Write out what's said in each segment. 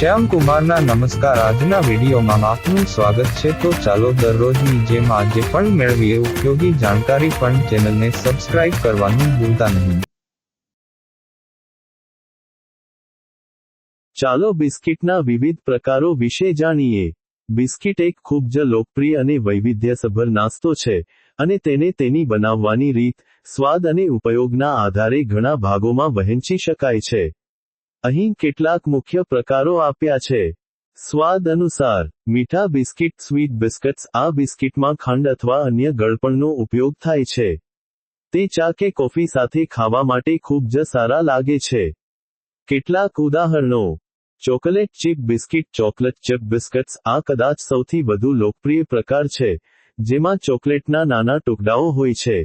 શ્યામ કુમારના નમસ્કાર। આજના વિડીયોમાં આપનું સ્વાગત છે। તો ચાલો દરરોજની જેમ આજે પણ મેળવીએ ઉપયોગી જાણકારી, પણ ચેનલને સબસ્ક્રાઇબ કરવાનું ભૂલતા નહીં। ચાલો બિસ્કિટના વિવિધ પ્રકારો વિશે જાણીએ। બિસ્કિટ એક ખૂબ જ લોકપ્રિય અને વૈવિધ્યસભર નાસ્તો છે, અને તેને તેની બનાવવાની રીત, સ્વાદ અને ઉપયોગના આધારે ઘણા ભાગોમાં વહેંચી શકાય છે। અહીં કેટલાક મુખ્ય પ્રકારો આપ્યા છે। સ્વાદ અનુસાર, મીઠા બિસ્કિટ સ્વીટ બિસ્કટ્સ। આ બિસ્કિટમાં ખાંડ અથવા અન્ય ગળપણનો ઉપયોગ થાય છે। તે ચા કે કોફી સાથે ખાવા માટે ખૂબ જ સારા લાગે છે। કેટલાક ઉદાહરણો: chocolate chip biscuit chocolate chip biscuits. આ કદાચ સૌથી વધુ લોકપ્રિય પ્રકાર છે, જેમાં ચોકલેટના નાના ટુકડાઓ હોય છે।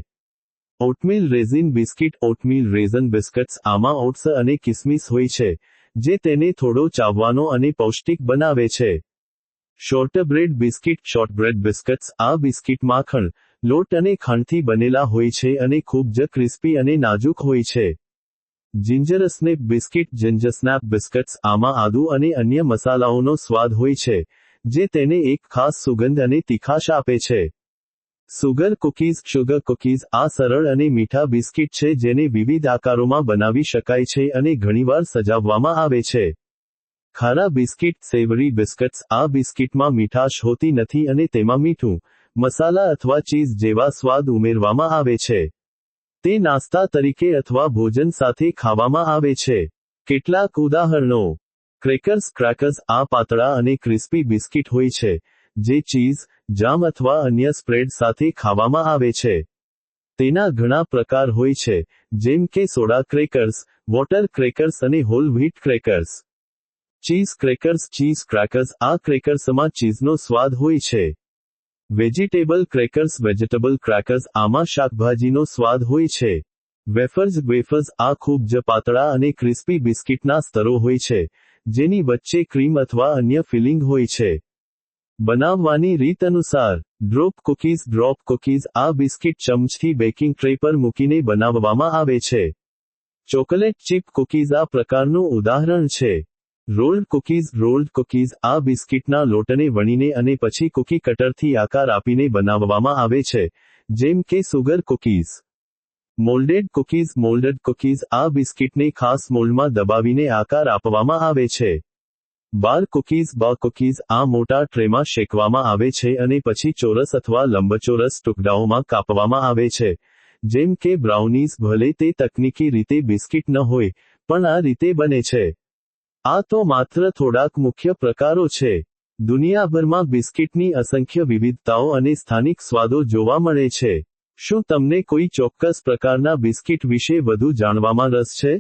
ઓટમીલ રેઝિન બિસ્કિટ ઓટમીલ રેઝન બિસ્કટ્સ। આમાં ઓટ્સ અને કિસમિસ હોય છે, જે તેને થોડો ચાવવાનો અને પૌષ્ટિક બનાવે છે। શોર્ટબ્રેડ બિસ્કિટ શોર્ટબ્રેડ બિસ્કટ્સ। આ બિસ્કિટ માખણ, લોટ અને ખાંડથી બનેલા હોય છે અને ખૂબ જ ક્રિસ્પી અને નાજુક હોય છે। Ginger snap biscuit ginger snap biscuits. આમાં આદુ અને અન્ય મસાલાઓનો સ્વાદ હોય છે, જે તેને એક ખાસ સુગંધ અને તીખાશ આપે છે। Sugar cookies sugar cookies. આ સરળ અને મીઠા બિસ્કિટ છે જેને વિવિધ આકારોમાં બનાવી શકાય છે અને ઘણીવાર સજાવવામાં આવે છે। ખારા બિસ્કિટ સેવરી બિસ્કટ્સ। આ બિસ્કિટમાં મીઠાશ હોતી નથી અને તેમાં મીઠું, મસાલા અથવા ચીઝ જેવા સ્વાદ ઉમેરવામાં આવે છે। તે નાસ્તા તરીકે અથવા ભોજન સાથે ખાવામાં આવે છે। કેટલાક ઉદાહરણો: ક્રેકર્સ ક્રેકર્સ। આ પાતળા અને ક્રિસ્પી બિસ્કિટ હોય છે, જે ચીઝ, જામ અથવા અન્ય સ્પ્રેડ સાથે ખાવામાં આવે છે। તેના ઘણા પ્રકાર હોય છે, જેમ કે સોડા ક્રેકર્સ, વોટર ક્રેકર્સ અને whole wheat crackers. Cheese crackers cheese crackers. આ ક્રેકર્સમાં ચીઝનો સ્વાદ હોય છે। Vegetable crackers vegetable crackers. આમાં શાકભાજીનો સ્વાદ હોય છે। Wafers wafers. આ ખૂબ જ પાતળા અને ક્રિસ્પી બિસ્કિટના સ્તરો હોય છે, જેની વચ્ચે ક્રીમ અથવા અન્ય ફિલિંગ હોય છે। બનાવવાની રીત અનુસાર, ડ્રોપ કૂકીઝ ડ્રોપ કૂકીઝ। આ બિસ્કિટ ચમચથી બેકિંગ ટ્રે પર મૂકીને બનાવવામાં આવે છે। ચોકલેટ ચિપ કૂકીઝ આ પ્રકારનું ઉદાહરણ છે। Rolled cookies rolled cookies. આ બિસ્કિટના લોટને વણીને અને પછી કૂકી કટરથી આકાર આપીને બનાવવામાં આવે છે, જેમ કે sugar cookies. Moulded cookies moulded cookies. આ બિસ્કિટને ખાસ મોલ્ડમાં દબાવીને આકાર આપવામાં આવે છે। બાર કૂકીઝ બાર કૂકીઝ। આ મોટા ટ્રેમાં શેકવામાં આવે છે અને પછી ચોરસ અથવા લંબચોરસ ટુકડાઓમાં કાપવામાં આવે છે, જેમ કે બ્રાઉનીઝ। ભલે તે તકનીકી રીતે બિસ્કિટ ન હોય, પણ આ રીતે બને છે। આ તો માત્ર થોડાક મુખ્ય પ્રકારો છે। દુનિયાભરમાં બિસ્કિટની અસંખ્ય વિવિધતાઓ અને સ્થાનિક સ્વાદો જોવા મળે છે। શું તમને કોઈ ચોક્કસ પ્રકારના બિસ્કિટ વિશે વધુ જાણવામાં રસ છે?